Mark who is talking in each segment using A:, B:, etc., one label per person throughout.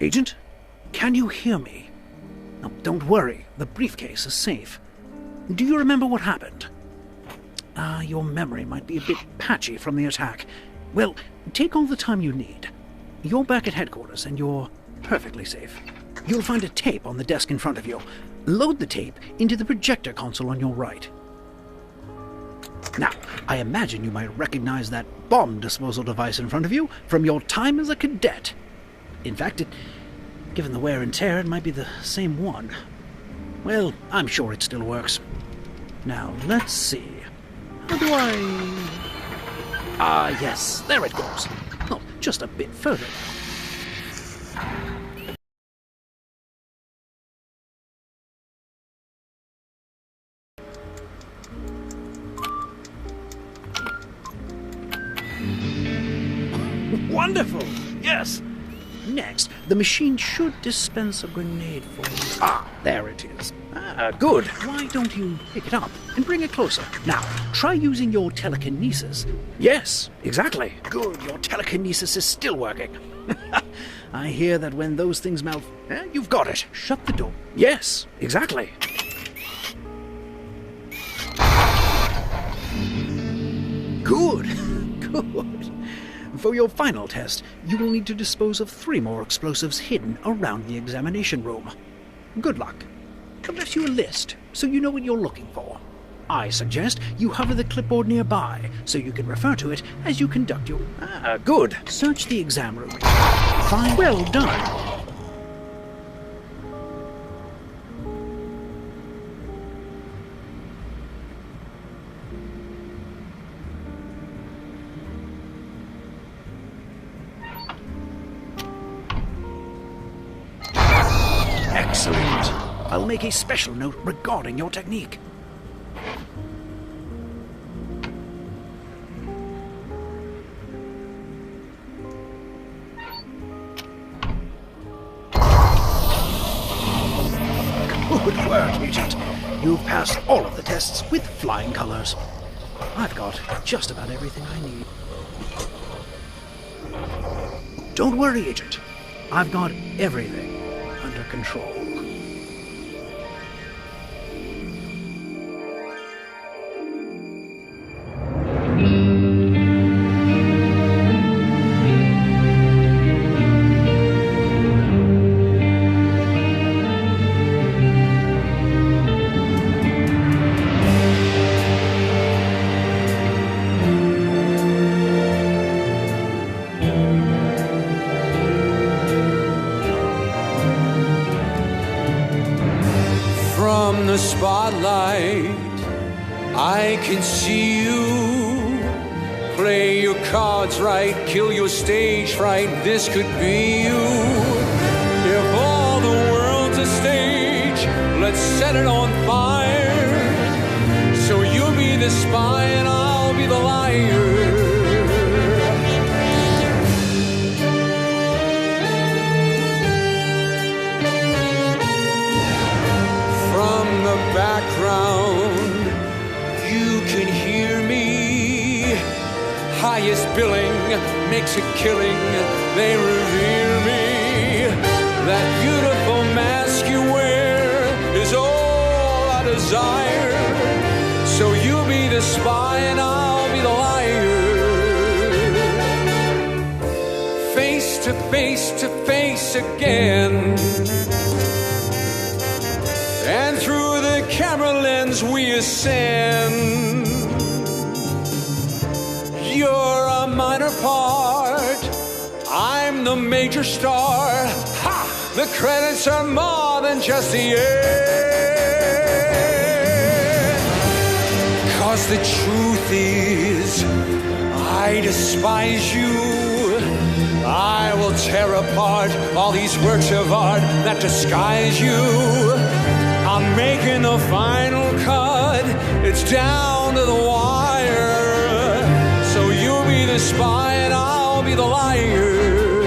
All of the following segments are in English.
A: Agent, can you hear me? No, don't worry, the briefcase is safe. Do you remember what happened? Your memory might be a bit patchy from the attack. Well, take all the time you need. You're back at headquarters and you're perfectly safe. You'll find a tape on the desk in front of you. Load the tape into the projector console on your right. Now, I imagine you might recognize that bomb disposal device in front of you from your time as a cadet. In fact, given the wear and tear, it might be the same one. Well, I'm sure it still works. Now, let's see. How do I... yes, there it goes. Oh, just a bit further. Wonderful! Yes! Next, the machine should dispense a grenade for you. There it is. Good. Why don't you pick it up and bring it closer? Now, try using your telekinesis. Yes, exactly. Good, your telekinesis is still working. I hear that when those things you've got it. Shut the door. Yes, exactly. Good. Good. For your final test, you will need to dispose of 3 more explosives hidden around the examination room. Good luck. I've left you a list, so you know what you're looking for. I suggest you hover the clipboard nearby, so you can refer to it as you conduct your... good. Search the exam room. Fine. Well done. Excellent. I'll make a special note regarding your technique. Good work, Agent. You've passed all of the tests with flying colors. I've got just about everything I need. Don't worry, Agent. I've got everything under control.
B: From the spotlight, I can see you. Play your cards right, kill your stage fright. This could be you. If all the world's a stage, let's set it on fire. So you'll be the spy and I'll be the liar. Background, you can hear me. Highest billing makes a killing. They revere me. That beautiful mask you wear is all I desire. So you'll be the spy and I'll be the liar. Face to face again. And through the camera lens we ascend. You're a minor part, I'm the major star. Ha! The credits are more than just the end. 'Cause the truth is, I despise you. I will tear apart all these works of art that disguise you. I'm making the final cut, it's down to the wire. So you'll be the spy and I'll be the liar.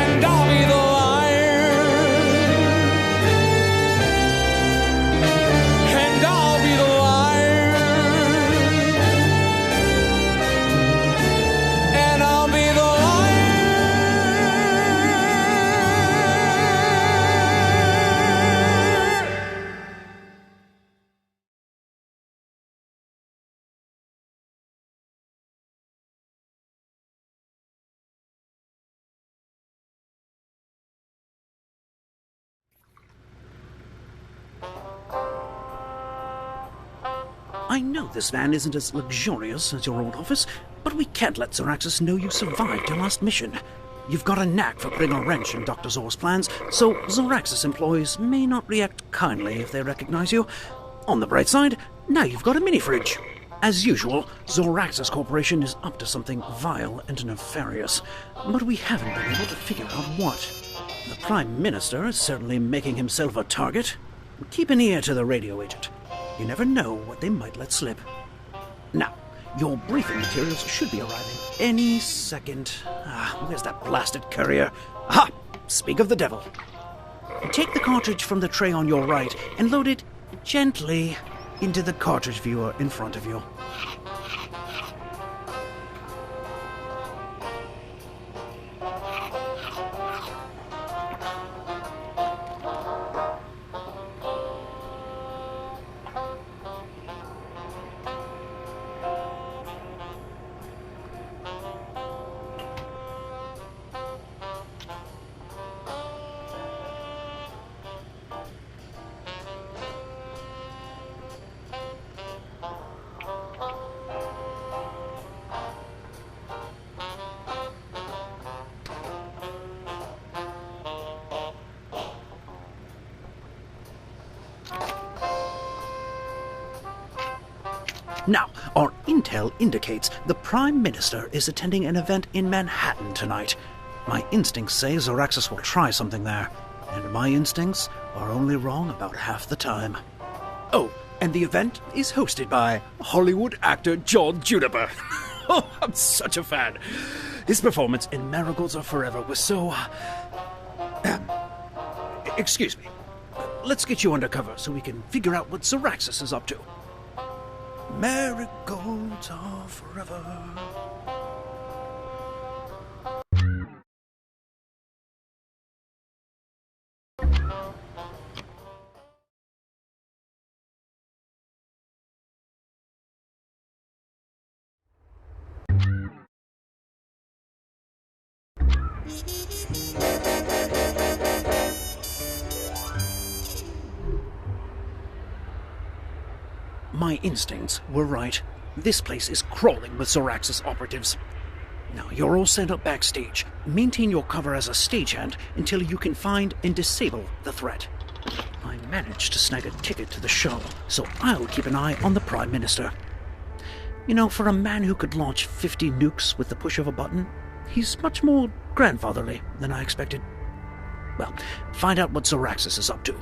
B: And I'll be the liar. And I'll be the liar.
A: I know this van isn't as luxurious as your old office, but we can't let Zoraxis know you survived your last mission. You've got a knack for putting a wrench in Dr. Zor's plans, so Zoraxis employees may not react kindly if they recognize you. On the bright side, now you've got a mini-fridge. As usual, Zoraxis Corporation is up to something vile and nefarious, but we haven't been able to figure out what. The Prime Minister is certainly making himself a target. Keep an ear to the radio agent. You never know what they might let slip. Now, your briefing materials should be arriving any second. Where's that blasted courier? Aha! Speak of the devil. Take the cartridge from the tray on your right and load it gently into the cartridge viewer in front of you. Now, our intel indicates the Prime Minister is attending an event in Manhattan tonight. My instincts say Zoraxis will try something there, and my instincts are only wrong about half the time. Oh, and the event is hosted by Hollywood actor John Juniper. Oh, I'm such a fan. His performance in Marigolds Are Forever was so... Excuse me. Let's get you undercover so we can figure out what Zoraxis is up to. Marigolds are forever. My instincts were right. This place is crawling with Zoraxis operatives. Now, you're all sent up backstage. Maintain your cover as a stagehand until you can find and disable the threat. I managed to snag a ticket to the show, so I'll keep an eye on the Prime Minister. You know, for a man who could launch 50 nukes with the push of a button, he's much more grandfatherly than I expected. Well, find out what Zoraxis is up to.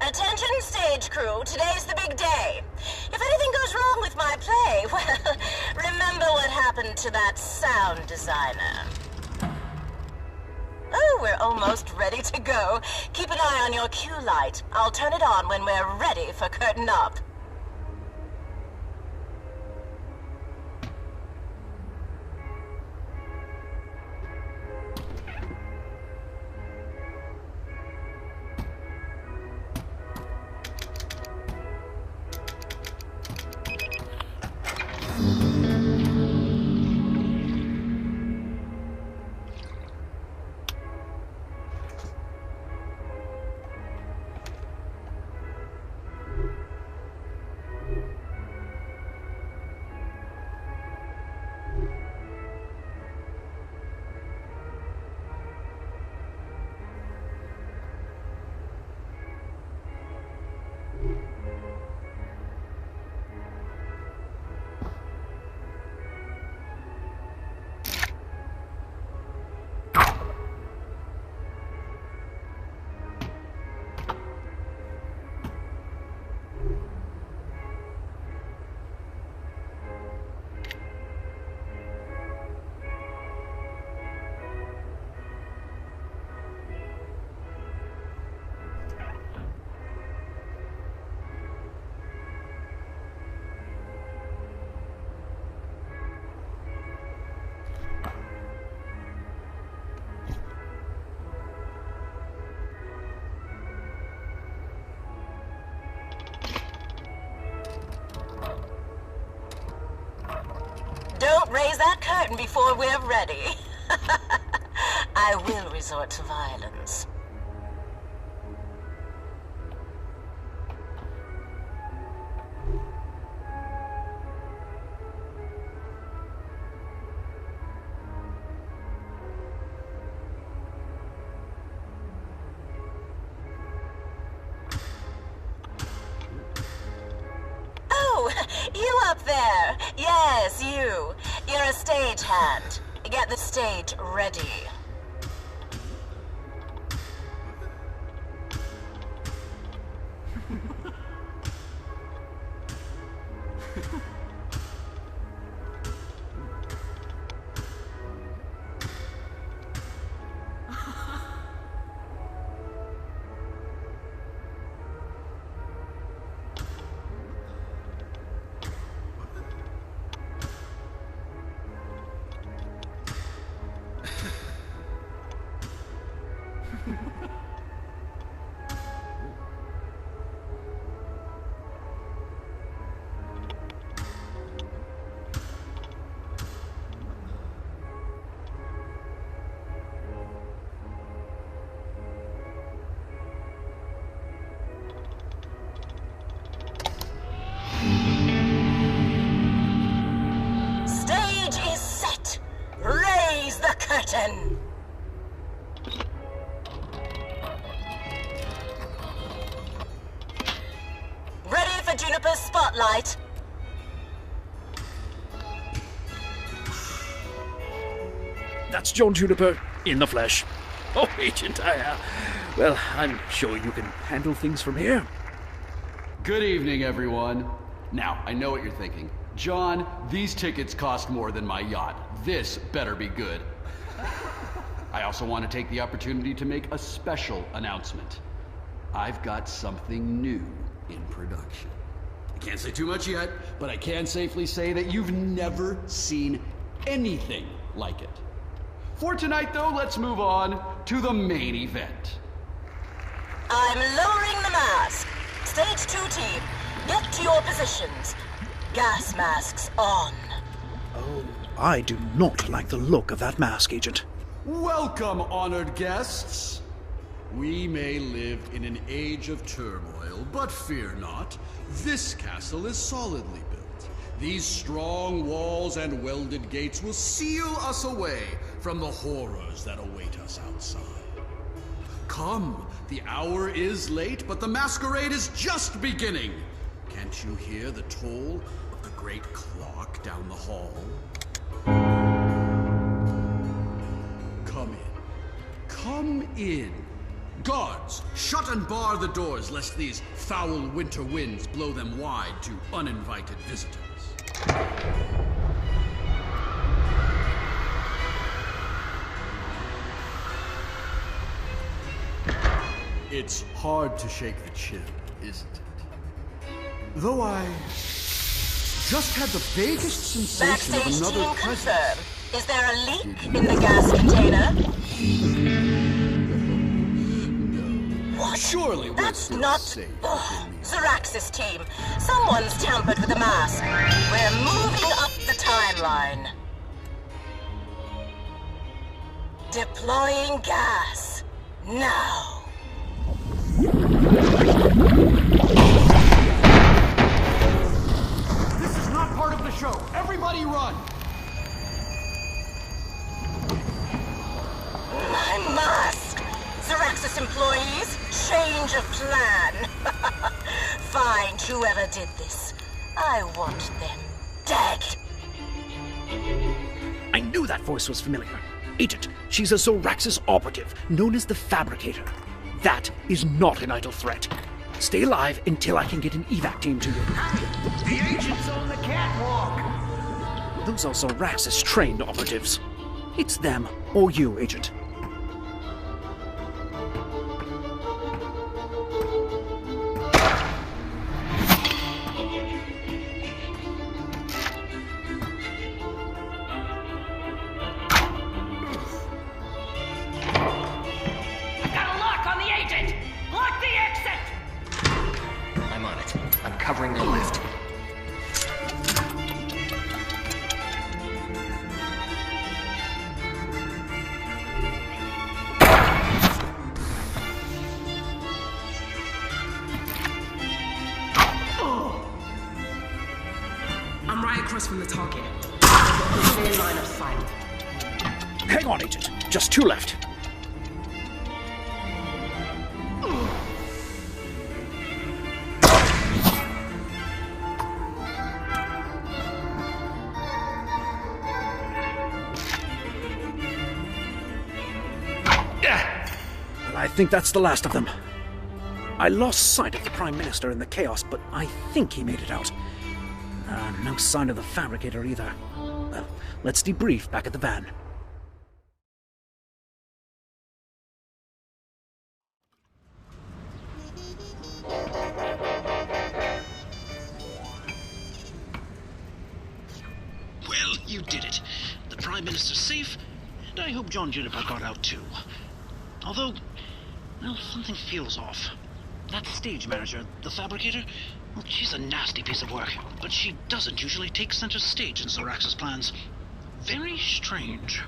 C: Attention, stage crew. Today's the big day. If anything goes wrong with my play, well, remember what happened to that sound designer. Oh, we're almost ready to go. Keep an eye on your cue light. I'll turn it on when we're ready for curtain up. don't raise that curtain before we're ready, I will resort to violence. You up there? Yes, you. You're a stagehand. Get the stage ready. Curtain. Ready for Juniper's spotlight.
A: That's John Juniper in the flesh. Oh, Agent, well, I'm sure you can handle things from here.
D: Good evening, everyone. Now, I know what you're thinking. John, these tickets cost more than my yacht. This better be good. I also want to take the opportunity to make a special announcement. I've got something new in production. I can't say too much yet, but I can safely say that you've never seen anything like it. For tonight, though, let's move on to the main event.
C: I'm lowering the mask. Stage 2 team, get to your positions. Gas masks on.
A: Oh, I do not like the look of that mask, Agent.
D: Welcome, honored guests. We may live in an age of turmoil, but fear not. This castle is solidly built. These strong walls and welded gates will seal us away from the horrors that await us outside. Come, the hour is late, but the masquerade is just beginning. Can't you hear the toll of the great clock down the hall? Come in. Come in. Guards, shut and bar the doors, lest these foul winter winds blow them wide to uninvited visitors. It's hard to shake the chill, isn't it? Though I just had the vaguest sensation
C: Backstage
D: of another
C: team
D: presence.
C: confirm. Is there a leak in the gas container? What?
D: Surely we're
C: That's
D: still
C: not...
D: safe
C: Ugh.
D: within the-
C: Zeraxis team. Someone's tampered with the mask. We're moving up the timeline. Deploying gas. Now.
D: This is not part of the show. Everybody run!
C: My mask! Zeraxis employees, change of plan. Find whoever did this. I want them dead.
A: I knew that voice was familiar. Agent, she's a Zoraxis operative, known as the Fabricator. That is not an idle threat. Stay alive until I can get an evac team to you.
E: The agent's on the catwalk!
A: Those are Zoraxis trained operatives. It's them or you, Agent.
E: Got a lock on the agent! Lock the exit!
F: I'm on it. I'm covering the lift.
E: across from the target. Stay in line of sight.
A: Hang on, Agent. Just 2 left. I think that's the last of them. I lost sight of the Prime Minister in the chaos, but I think he made it out. No sign of the Fabricator either. Well, let's debrief back at the van. Well, you did it. The Prime Minister's safe, and I hope John Juniper got out too. Although, well, something feels off. That stage manager, the Fabricator, well, she's a nasty piece of work, but she doesn't usually take center stage in Zorax's plans. Very strange.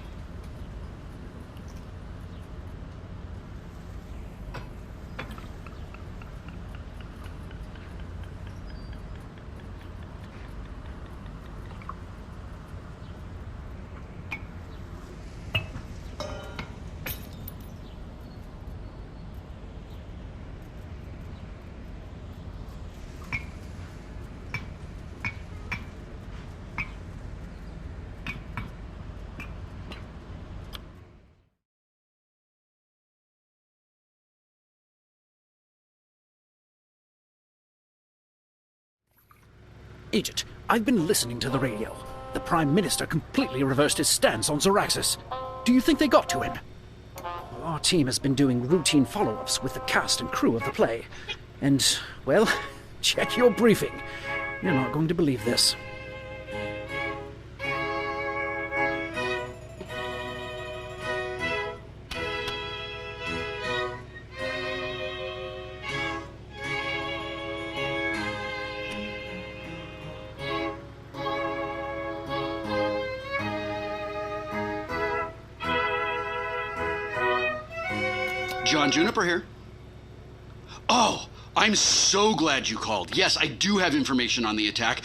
A: Agent, I've been listening to the radio. The Prime Minister completely reversed his stance on Zoraxis. Do you think they got to him? Well, our team has been doing routine follow-ups with the cast and crew of the play. And, well, check your briefing. You're not going to believe this.
D: John Juniper here. Oh, I'm so glad you called. Yes, I do have information on the attack,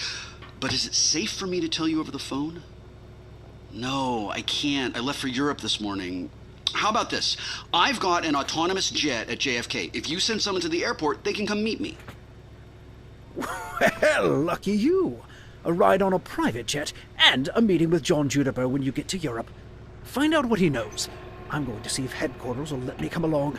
D: but is it safe for me to tell you over the phone? No, I can't. I left for Europe this morning. How about this? I've got an autonomous jet at JFK. If you send someone to the airport, they can come meet me.
A: Well, lucky you. A ride on a private jet and a meeting with John Juniper when you get to Europe. Find out what he knows. I'm going to see if headquarters will let me come along.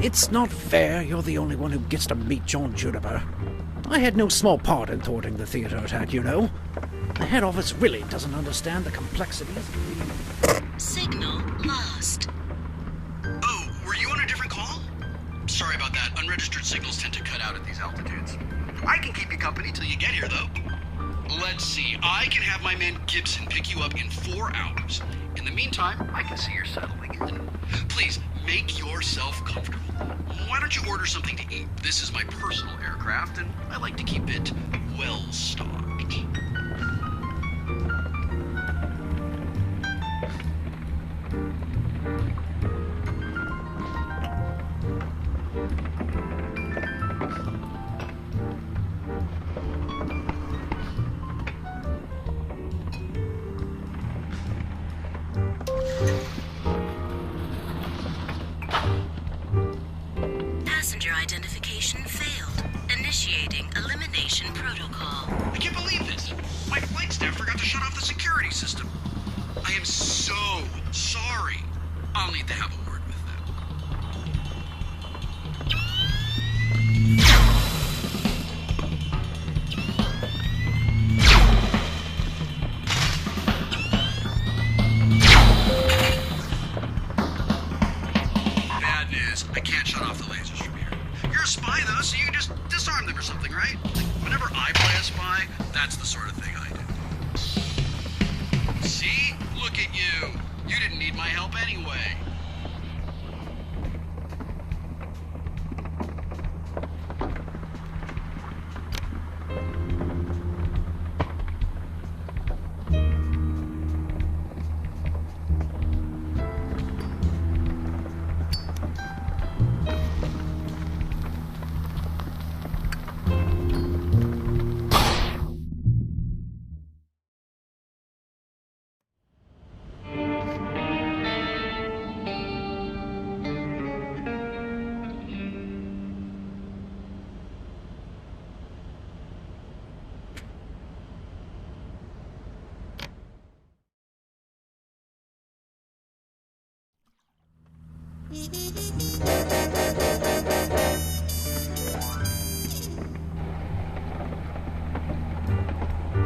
A: It's not fair you're the only one who gets to meet John Juniper. I had no small part in thwarting the theater attack, you know. The head office really doesn't understand the complexities.
C: Signal lost.
D: Oh, were you on a different call? Sorry about that. Unregistered signals tend to cut out at these altitudes. I can keep you company till you get here, though. Let's see. I can have my man Gibson pick you up in 4 hours. In the meantime, I can see you're settling in. Please, make yourself comfortable. Why don't you order something to eat? This is my personal aircraft, and I like to keep it well-stocked.
C: Passenger identification failed. Initiating elimination protocol.
D: I can't believe this. My flight staff forgot to shut off the security system. I am so sorry. I'll need to have a word with them. Bad news. I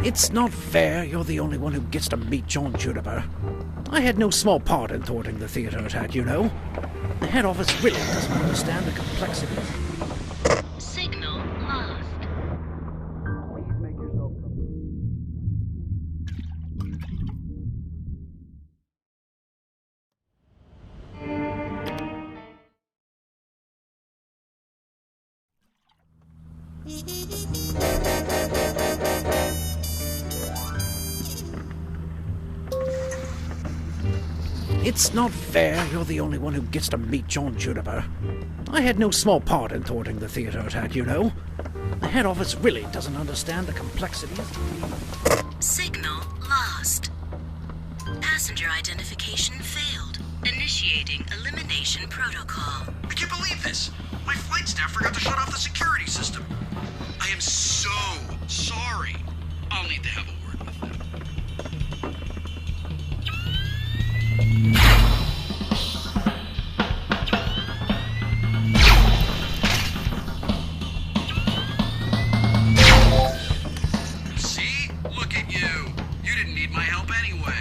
A: It's not fair you're the only one who gets to meet John Juniper. I had no small part in thwarting the theater attack, you know. The head office really doesn't understand the complexity.
C: Signal lost.
A: It's not fair you're the only one who gets to meet John Juniper. I had no small part in thwarting the theater attack, you know. The head office really doesn't understand the complexities.
C: Signal lost. Passenger identification failed. Initiating elimination protocol.
G: I can't believe this! My flight staff forgot to shut off the security system. I am so sorry. I'll need to have a word with them. See? Look at you. You didn't need my help anyway.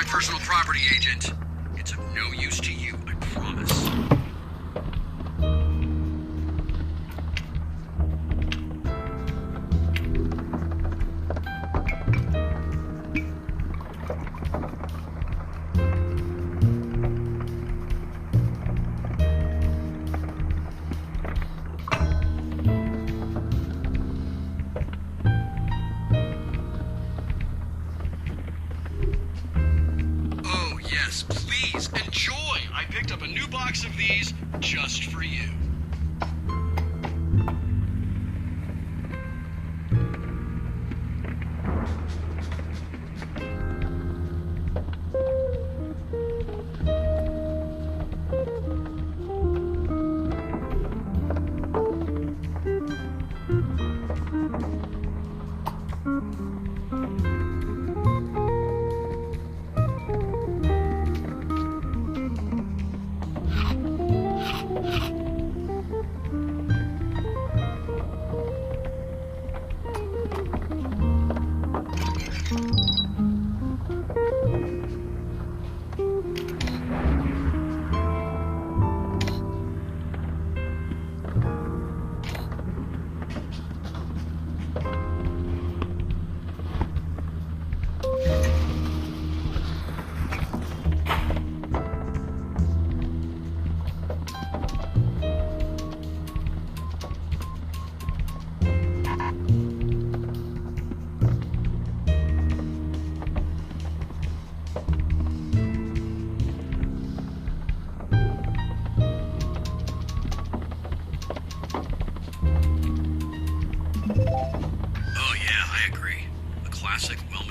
G: Personal property, Agent. It's of no use to you, I promise. Please, enjoy! I picked up a new box of these just for you.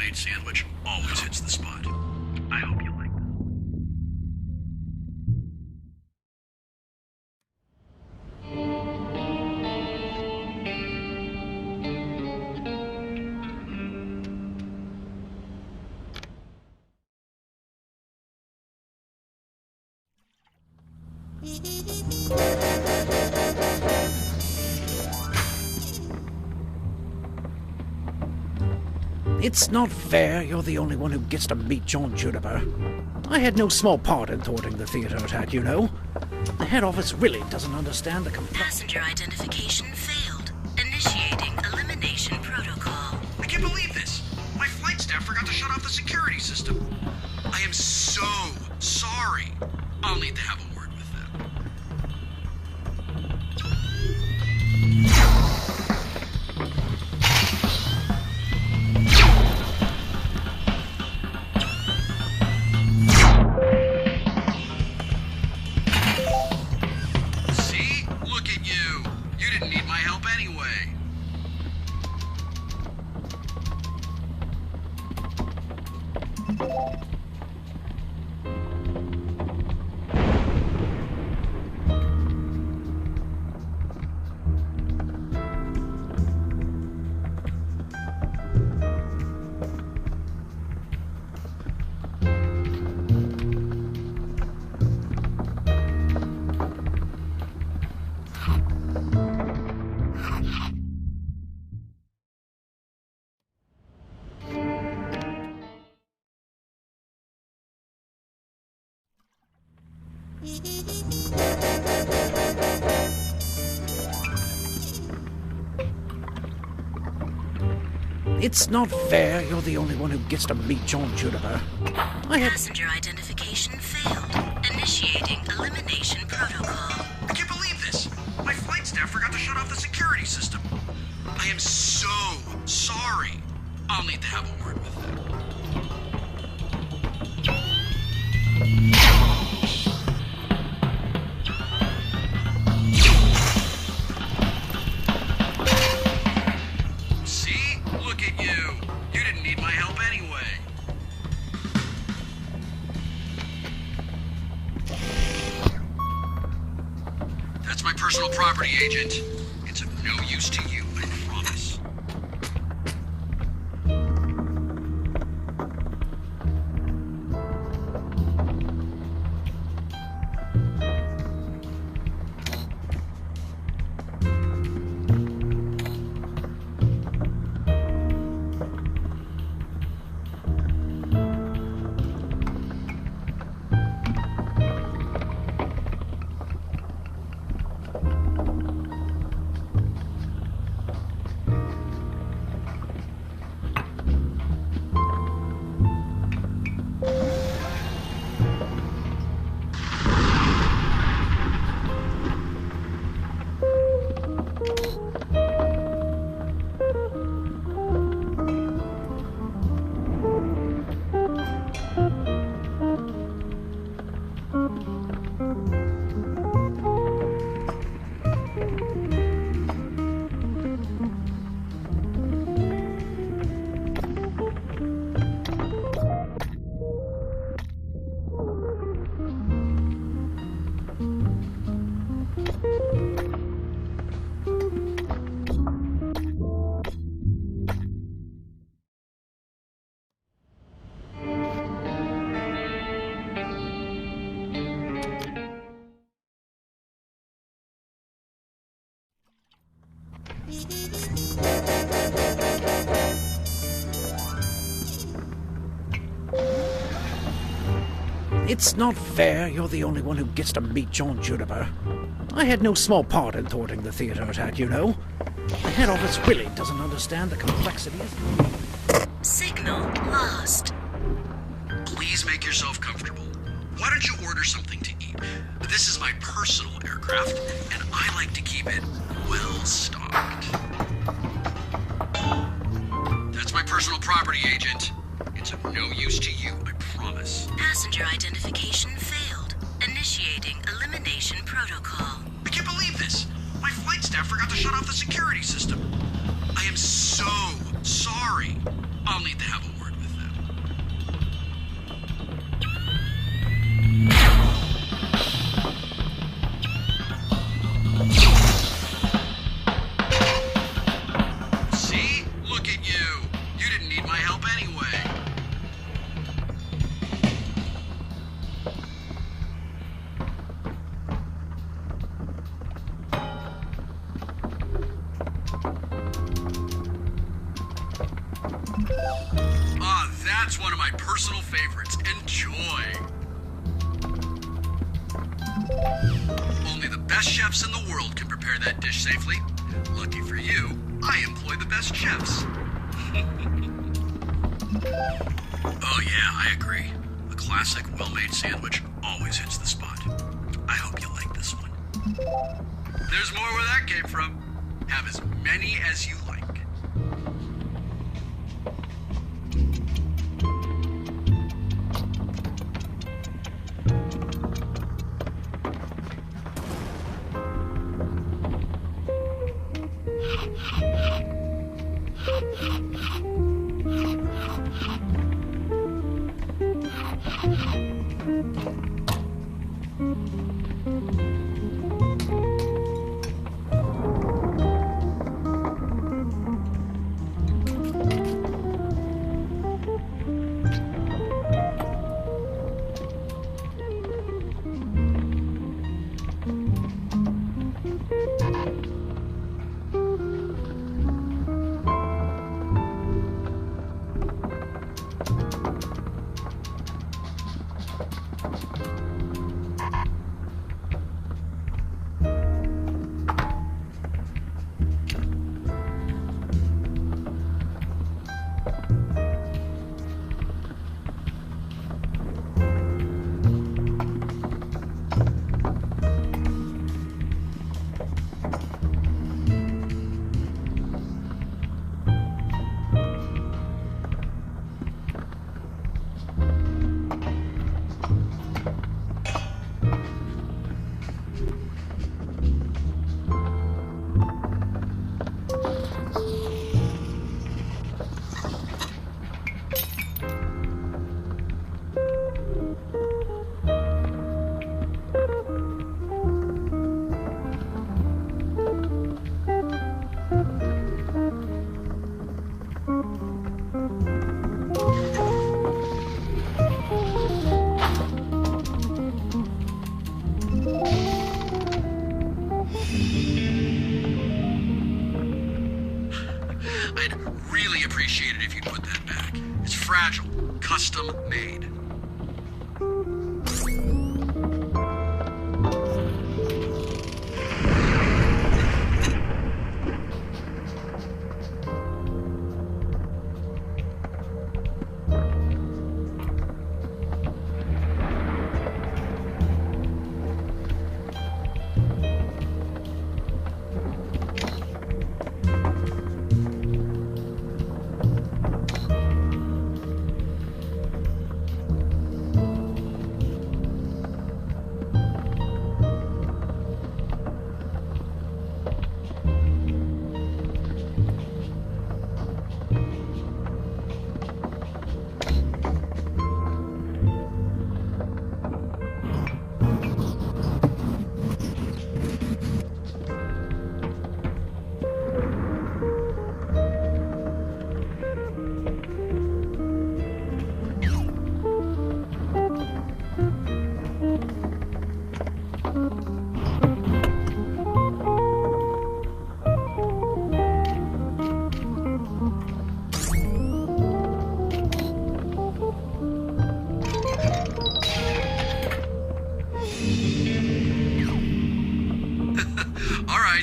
G: homemade sandwich always hits the spot. I hope you like this.
A: It's not fair you're the only one who gets to meet John Juniper. I had no small part in thwarting the theater attack, you know. The head office really doesn't understand the
C: Passenger identification failed. Initiating elimination protocol.
G: I can't believe this! My flight staff forgot to shut off the security system. I am so sorry. I'll need to have a word with them. See? Look at you. You didn't need my help anyway.
A: It's not fair you're the only one who gets to meet John Juniper. I had...
C: Passenger identification failed. Initiating elimination protocol.
G: I can't believe this! My flight staff forgot to shut off the security system. I am so sorry. I'll need to have a word with them. See? Look at you. You didn't need my help anyway. That's my personal property, Agent. It's of no use to you, I promise.
A: It's not fair you're the only one who gets to meet John Juniper. I had no small part in thwarting the theater attack, you know. The head office really doesn't understand the complexities.
C: Signal lost.
G: Please make yourself comfortable. Why don't you order something to eat? This is my personal aircraft, and I like to keep it well stocked. That's my personal property, Agent. It's of no use to you, I promise.
C: Passenger identification failed. Initiating elimination protocol.
G: I can't believe this! My flight staff forgot to shut off the security system. I am so sorry. I'll need to have a word with Here's one of my personal favorites. Enjoy! Only the best chefs in the world can prepare that dish safely. Lucky for you, I employ the best chefs. Oh yeah, I agree. A classic, well-made sandwich always hits the spot. I hope you like this one. There's more where that came from. Have as many as you like. I'd really appreciate it if you'd put that back. It's fragile, custom made.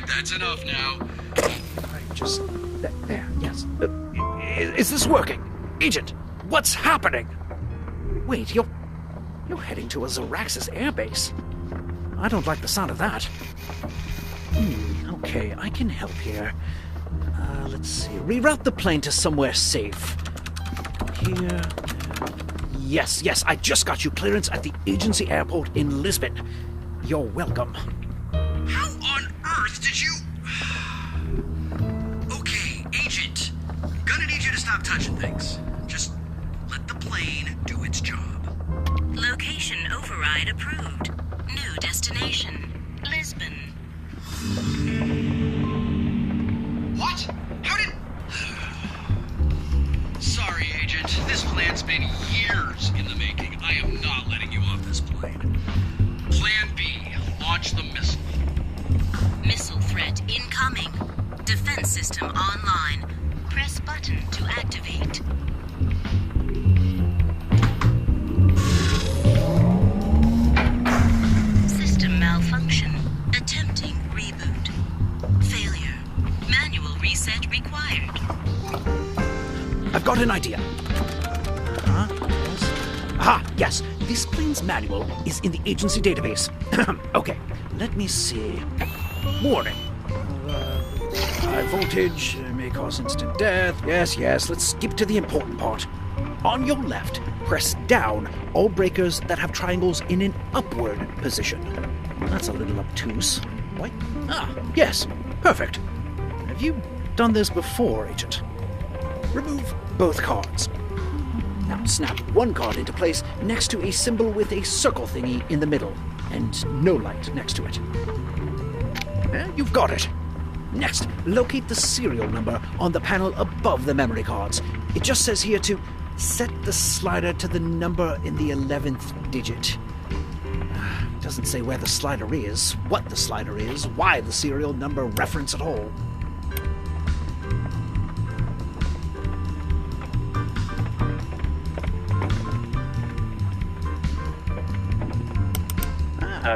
G: That's enough now.
A: There, yes. Is this working? Agent, what's happening? Wait, you're heading to a Zaraxis airbase. I don't like the sound of that. Okay, I can help here. Let's see. Reroute the plane to somewhere safe. Here. Yes, I just got you clearance at the agency airport in Lisbon. You're welcome.
G: How on earth did you... Okay, Agent. Gonna need you to stop touching things. Just let the plane do its job.
C: Location override approved. New destination, Lisbon.
G: What? How did... Sorry, Agent. This plan's been years in the making. I am not letting you off this plane. Plan B. Launch the missile.
C: Missile threat incoming. Defense system online. Press button to activate.
A: got an idea. Yes. Aha, yes. This plane's manual is in the agency database. Okay, let me see. Warning. High voltage may cause instant death. Yes, let's skip to the important part. On your left, press down all breakers that have triangles in an upward position. That's a little obtuse. What? Yes, perfect. Have you done this before, Agent? Remove both cards. Now snap one card into place next to a symbol with a circle thingy in the middle, and no light next to it. You've got it. Next, locate the serial number on the panel above the memory cards. It just says here to set the slider to the number in the 11th digit. It doesn't say where the slider is, what the slider is, why the serial number reference at all.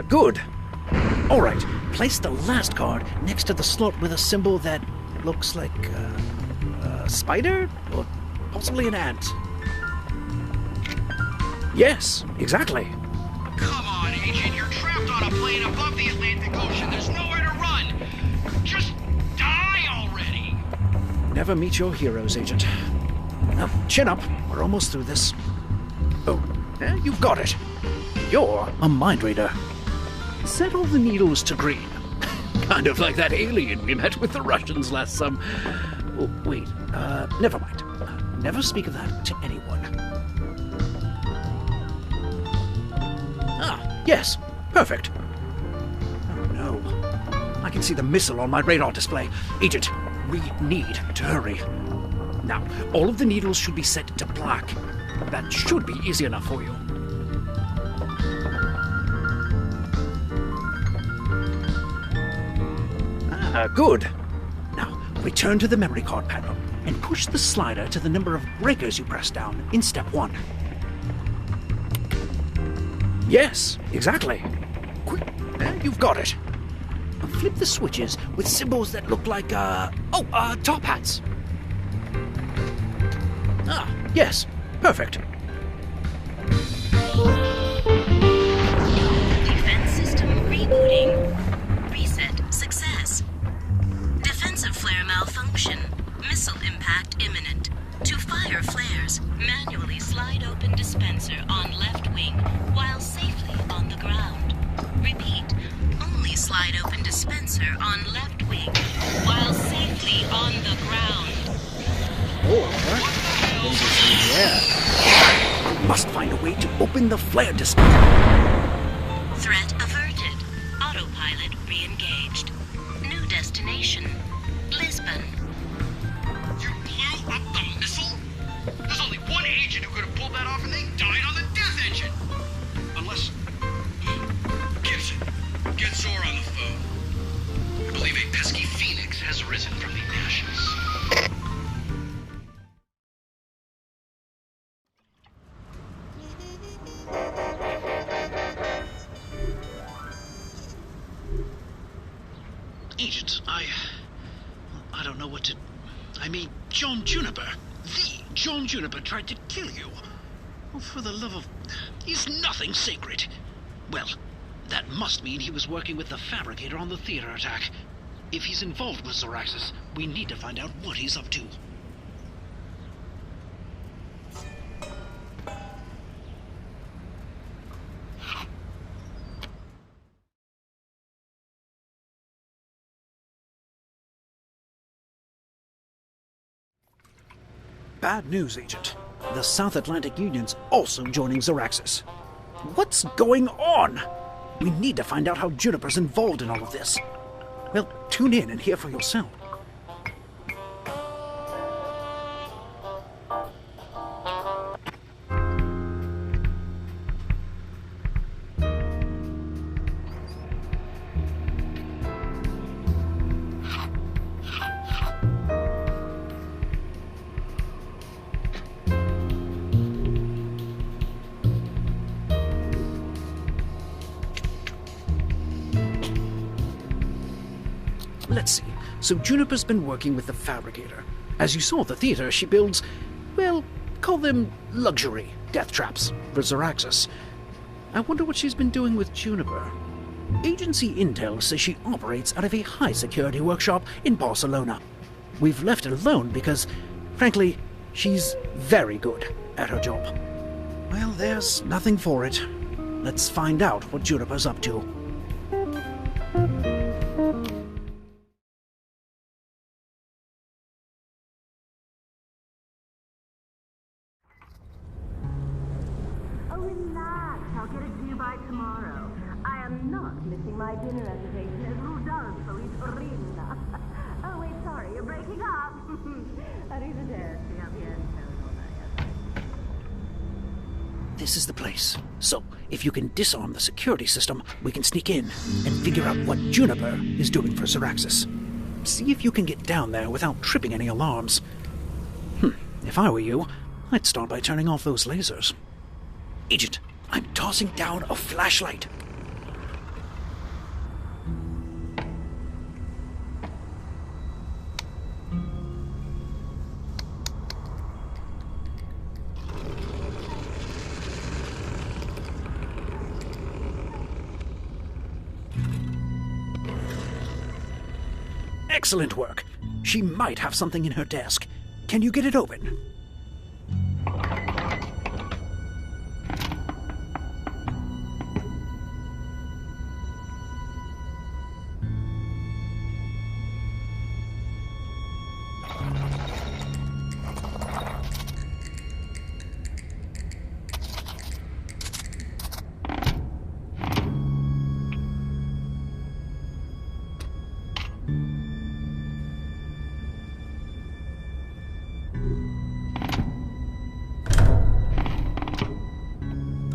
A: Good. All right, place the last card next to the slot with a symbol that looks like a spider or possibly an ant. Yes, exactly.
G: Come on, Agent. You're trapped on a plane above the Atlantic Ocean. There's nowhere to run. Just die already.
A: Never meet your heroes, Agent. Now, chin up. We're almost through this. Oh, you've got it. You're a mind reader. Set all the needles to green. Kind of like that alien we met with the Russians last summer. Oh, wait, never mind. Never speak of that to anyone. Yes, perfect. Oh no. I can see the missile on my radar display. Agent, we need to hurry. Now, all of the needles should be set to black. That should be easy enough for you. Good. Now, return to the memory card panel and push the slider to the number of breakers you pressed down in step 1. Yes, exactly. Quick, you've got it. Flip the switches with symbols that look like, top hats. Yes, perfect.
C: Defense system rebooting. Reset success. Defensive flare malfunction. Missile impact imminent. To fire flares, manually slide open dispenser on left wing while safely on the ground. Repeat, only slide open dispenser on left wing while safely on the ground.
A: Must find a way to open the flare dispenser.
C: Threat averted. Autopilot re-engaged. New destination, Lisbon.
G: You blew up the missile? There's only one agent who could have pulled that off, and they died on the death engine. Unless... Gibson, get Zor on the phone. I believe a pesky phoenix has risen from the ashes.
A: Agent, I don't know what to... I mean, John Juniper. The John Juniper tried to kill you. Oh, for the love of... Is nothing sacred? Well, that must mean he was working with the Fabricator on the theater attack. If he's involved with Zoraxis, we need to find out what he's up to. Bad news, Agent. The South Atlantic Union's also joining Zoraxis. What's going on? We need to find out how Juniper's involved in all of this. Well, tune in and hear for yourself. Let's see. So Juniper's been working with the Fabricator. As you saw at the theater, she builds Well, call them luxury death traps for Zaraxus. I wonder what she's been doing with Juniper. Agency intel says she operates out of a high-security workshop in Barcelona. We've left her alone because, frankly, she's very good at her job. Well, there's nothing for it. Let's find out what Juniper's up to.
H: Oh, relax. I'll get it to you by tomorrow. I am not missing my dinner reservation as Rudolfo is Orina. Oh, wait, sorry. You're breaking up. Arrivederci. A bientôt.
A: This is the place. So, if you can disarm the security system, we can sneak in and figure out what Juniper is doing for Zaraxus. See if you can get down there without tripping any alarms. If I were you, I'd start by turning off those lasers. Agent, I'm tossing down a flashlight. Excellent work. She might have something in her desk. Can you get it open?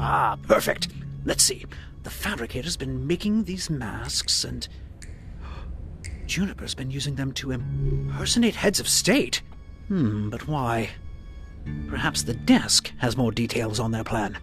A: Ah, perfect. Let's see. The fabricator's been making these masks, and Juniper's been using them to impersonate heads of state. But why? Perhaps the desk has more details on their plan.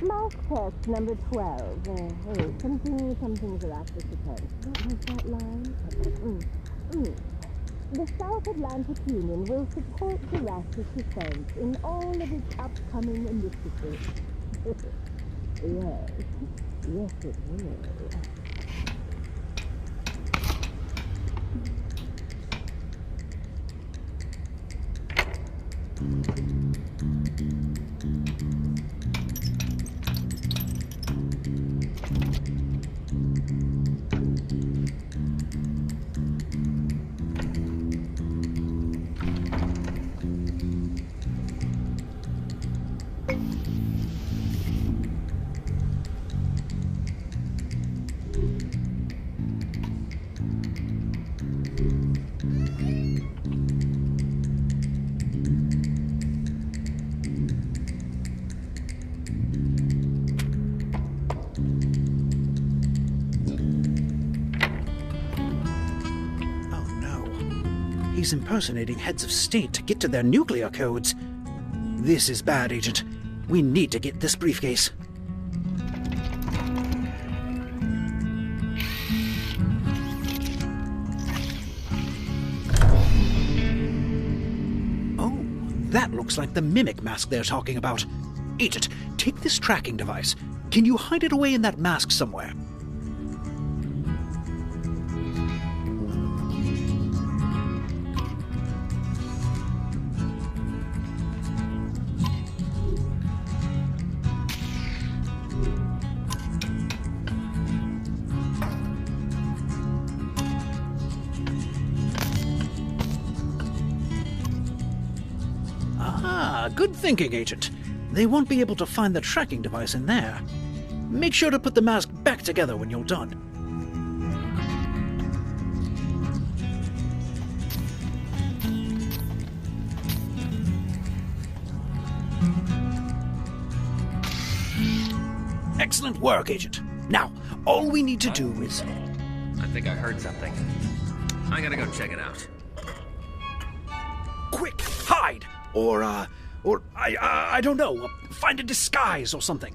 H: Mask test number 12. Something Zaraxus returns. What was that line? The South Atlantic Union will support Zaraxus defense in all of its upcoming initiatives. Yes, it will.
A: He's impersonating heads of state to get to their nuclear codes. This is bad, Agent. We need to get this briefcase. Oh, that looks like the mimic mask they're talking about. Agent, take this tracking device. Can you hide it away in that mask somewhere? Good thinking, Agent. They won't be able to find the tracking device in there. Make sure to put the mask back together when you're done. Excellent work, Agent. Now, all we need to do is...
F: I think I heard something. I gotta go check it out.
A: Quick, hide! Or I don't know, find a disguise or something.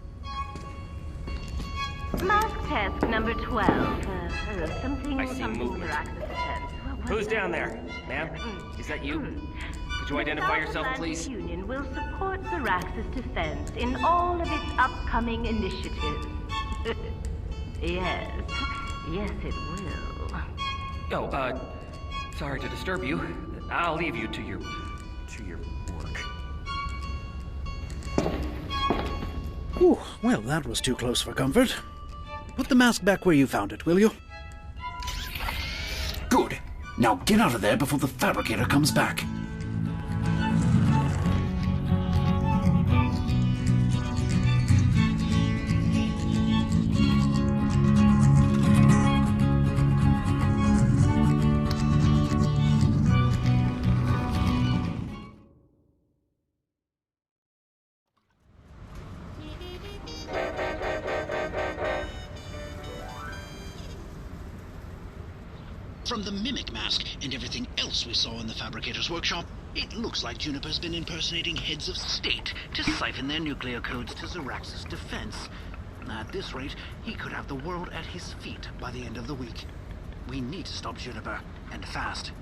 H: Mask test number 12. Something
F: I see movement. Who's down there? Ma'am? Is that you? Could you identify yourself, please?
H: The Union will support Zarax's defense in all of its upcoming initiatives. Yes, it will.
F: Oh, sorry to disturb you. I'll leave you to your work.
A: Whew, well, that was too close for comfort. Put the mask back where you found it, will you? Good. Now get out of there before the fabricator comes back. From the mimic mask and everything else we saw in the fabricator's workshop, it looks like Juniper's been impersonating heads of state to siphon their nuclear codes to Zarax's defense. At this rate, he could have the world at his feet by the end of the week. We need to stop Juniper, and fast.